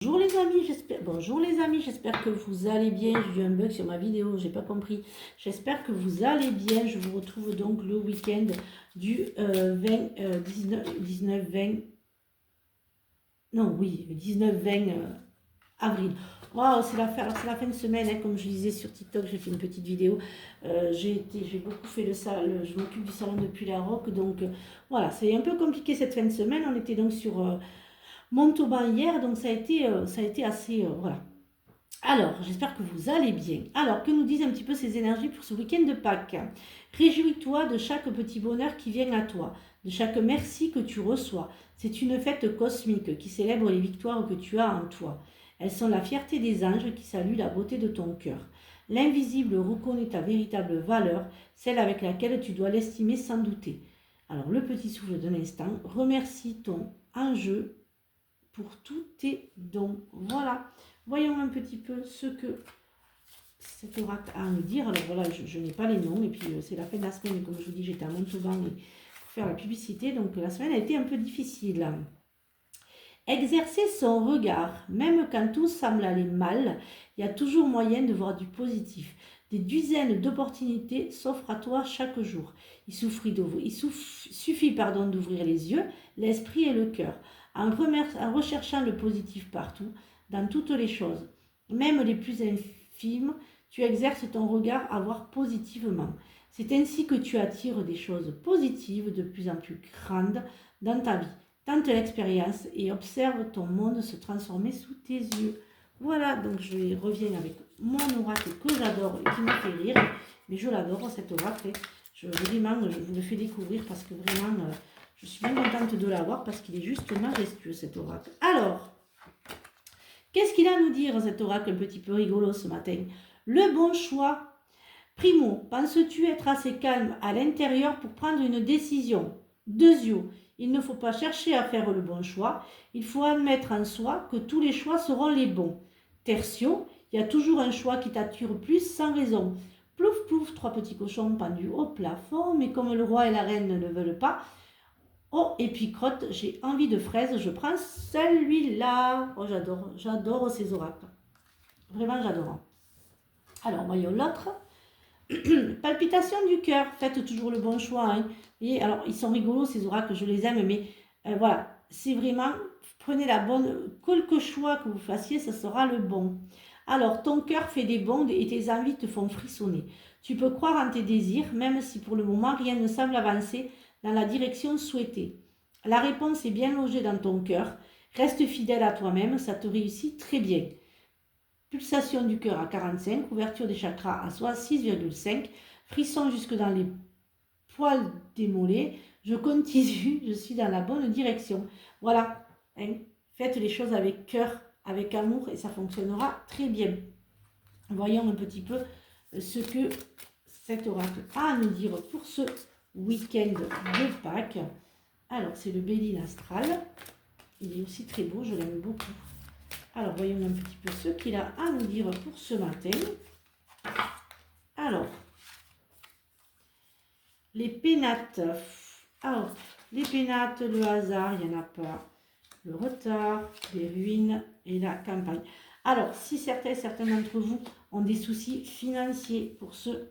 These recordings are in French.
Bonjour les amis, j'espère que vous allez bien. J'ai eu un bug sur ma vidéo, j'ai pas compris. J'espère que vous allez bien. Je vous retrouve donc le week-end du 19-20 avril. Waouh, c'est la fin de semaine, hein, comme je disais sur TikTok, j'ai fait une petite vidéo. J'ai beaucoup fait le salon, je m'occupe du salon depuis la Roque, donc voilà, c'est un peu compliqué cette fin de semaine. On était donc sur Montauban hier, donc ça a été assez, voilà. Alors, j'espère que vous allez bien. Alors, que nous disent un petit peu ces énergies pour ce week-end de Pâques? Réjouis-toi de chaque petit bonheur qui vient à toi, de chaque merci que tu reçois. C'est une fête cosmique qui célèbre les victoires que tu as en toi. Elles sont la fierté des anges qui saluent la beauté de ton cœur. L'invisible reconnaît ta véritable valeur, celle avec laquelle tu dois l'estimer sans douter. Alors, le petit souffle d'un instant, remercie ton enjeu pour tous tes dons. Voilà. Voyons un petit peu ce que cet oracle a à nous dire. Alors voilà, je n'ai pas les noms. Et puis c'est la fin de la semaine. Et comme je vous dis, j'étais à Montauban pour faire la publicité. Donc la semaine a été un peu difficile. Exercer son regard, même quand tout semble aller mal, il y a toujours moyen de voir du positif. Des dizaines d'opportunités s'offrent à toi chaque jour. Il suffit d'ouvrir les yeux, l'esprit et le cœur, en recherchant le positif partout, dans toutes les choses, même les plus infimes. Tu exerces ton regard à voir positivement. C'est ainsi que tu attires des choses positives de plus en plus grandes dans ta vie. Tente l'expérience et observe ton monde se transformer sous tes yeux. Voilà, donc je reviens avec mon oracle que j'adore et qui me fait rire. Mais je l'adore, cet oracle. Je vous le fais découvrir parce que vraiment, je suis bien contente de l'avoir parce qu'il est juste majestueux, cet oracle. Alors, qu'est-ce qu'il a à nous dire, cet oracle un petit peu rigolo ce matin? Le bon choix. Primo, penses-tu être assez calme à l'intérieur pour prendre une décision? Deuxio, il ne faut pas chercher à faire le bon choix, il faut admettre en soi que tous les choix seront les bons. Tertio, il y a toujours un choix qui t'attire plus sans raison. Plouf plouf, trois petits cochons pendus au plafond, mais comme le roi et la reine ne le veulent pas, oh, et puis crotte, j'ai envie de fraises, je prends celui-là. Oh, j'adore ces oracles. Vraiment, j'adore. Alors, voyons l'autre. Palpitation du cœur, faites toujours le bon choix. Hein. Et alors, ils sont rigolos ces oracles, je les aime, mais voilà, c'est vraiment, prenez la bonne, quelque choix que vous fassiez, ça sera le bon. Alors, ton cœur fait des bonds et tes envies te font frissonner. Tu peux croire en tes désirs, même si pour le moment rien ne semble avancer dans la direction souhaitée. La réponse est bien logée dans ton cœur. Reste fidèle à toi-même, ça te réussit très bien. Pulsation du cœur à 45, ouverture des chakras à 6,5, frisson jusque dans les poils des mollets. Je continue, je suis dans la bonne direction. Voilà, hein, faites les choses avec cœur, avec amour et ça fonctionnera très bien. Voyons un petit peu ce que cet oracle a à nous dire pour ce week-end de Pâques. Alors, c'est le Béline astral. Il est aussi très beau, je l'aime beaucoup. Alors, voyons un petit peu ce qu'il a à nous dire pour ce matin. Alors, les pénates. Alors, les pénates, le hasard, il n'y en a pas. Le retard, les ruines et la campagne. Alors, si certains d'entre vous ont des soucis financiers pour ce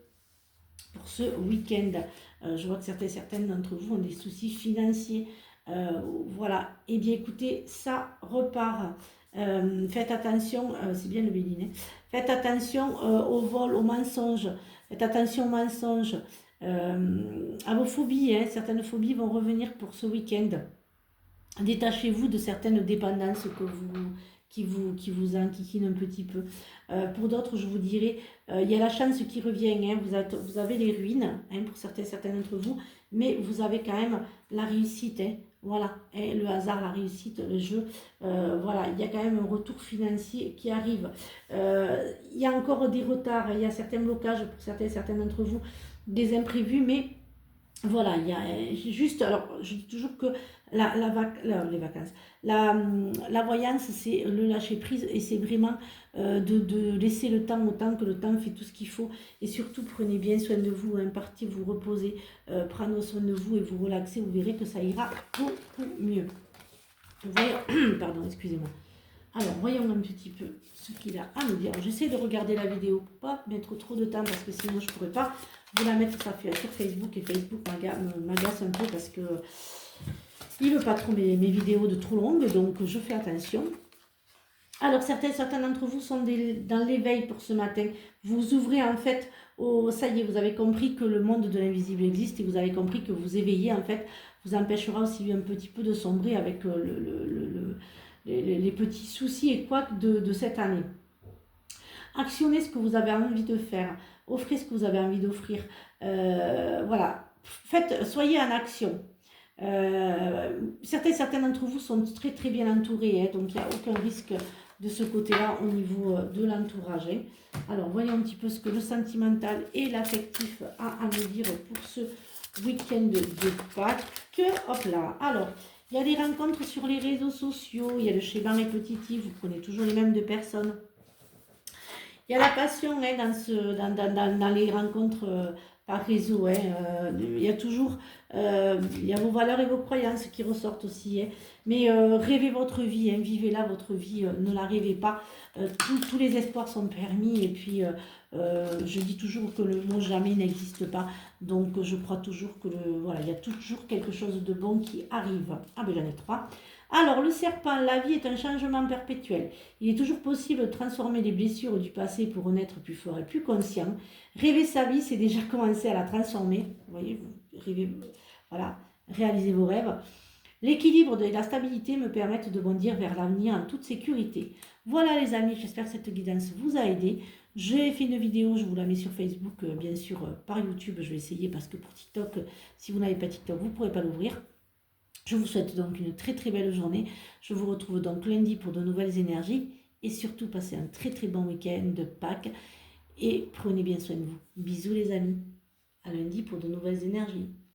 week-end, je vois que certains d'entre vous ont des soucis financiers. Voilà, eh bien écoutez, ça repart. Faites attention, c'est bien le Béline, hein. Faites attention au vol, aux mensonges, faites attention aux mensonges, à vos phobies, hein. Certaines phobies vont revenir pour ce week-end. Détachez-vous de certaines dépendances qui vous enquiquinent un petit peu. Pour d'autres, je vous dirais, il y a la chance qui revient, hein. Vous avez les ruines, hein, pour certains d'entre vous, mais vous avez quand même la réussite, hein. Voilà, hein, le hasard, la réussite, le jeu, voilà, il y a quand même un retour financier qui arrive. Il y a encore des retards, il y a certains blocages pour certains d'entre vous, des imprévus, mais voilà, il y a juste, alors je dis toujours que les vacances, la voyance, c'est le lâcher prise et c'est vraiment de laisser le temps au temps, que le temps fait tout ce qu'il faut. Et surtout, prenez bien soin de vous, hein, partez vous reposer, prendre soin de vous et vous relaxer, vous verrez que ça ira beaucoup mieux. Vous voyez, pardon, excusez-moi. Alors, voyons un petit peu ce qu'il a à me dire. J'essaie de regarder la vidéo pour pas mettre trop de temps parce que sinon je ne pourrais pas vous la mettre sur Facebook et Facebook m'agace un peu parce que il ne veut pas trop mes vidéos de trop longues, donc je fais attention. Alors, certains d'entre vous sont dans l'éveil pour ce matin. Vous ouvrez en fait, ça y est, vous avez compris que le monde de l'invisible existe et vous avez compris que vous éveillez en fait, vous empêchera aussi un petit peu de sombrer avec les petits soucis et couacs de cette année. Actionnez ce que vous avez envie de faire, offrez ce que vous avez envie d'offrir. Voilà, soyez en action. Certains d'entre vous sont très très bien entourés, hein, donc il n'y a aucun risque de ce côté-là au niveau de l'entourage. Hein. Alors, voyons un petit peu ce que le sentimental et l'affectif a à me dire pour ce week-end de Pâques. Hop là, alors, il y a des rencontres sur les réseaux sociaux, il y a le schéma répétitif, vous prenez toujours les mêmes deux personnes. Il y a la passion hein, dans les rencontres par réseau. Hein, il y a toujours il y a vos valeurs et vos croyances qui ressortent aussi. Hein. Mais rêvez votre vie, hein, vivez-la votre vie, ne la rêvez pas. Tous les espoirs sont permis. Et puis, je dis toujours que le mot jamais n'existe pas. Donc, je crois toujours que voilà, il y a toujours quelque chose de bon qui arrive. Ah ben j'en ai 3. Alors, le serpent, la vie est un changement perpétuel. Il est toujours possible de transformer les blessures du passé pour renaître plus fort et plus conscient. Rêver sa vie, c'est déjà commencer à la transformer. Vous voyez, vous rêvez, voilà, réalisez vos rêves. L'équilibre et la stabilité me permettent de bondir vers l'avenir en toute sécurité. Voilà les amis, j'espère que cette guidance vous a aidé. J'ai fait une vidéo, je vous la mets sur Facebook, bien sûr, par YouTube, je vais essayer parce que pour TikTok, si vous n'avez pas TikTok, vous ne pourrez pas l'ouvrir. Je vous souhaite donc une très très belle journée. Je vous retrouve donc lundi pour de nouvelles énergies. Et surtout, passez un très très bon week-end de Pâques. Et prenez bien soin de vous. Bisous les amis. À lundi pour de nouvelles énergies.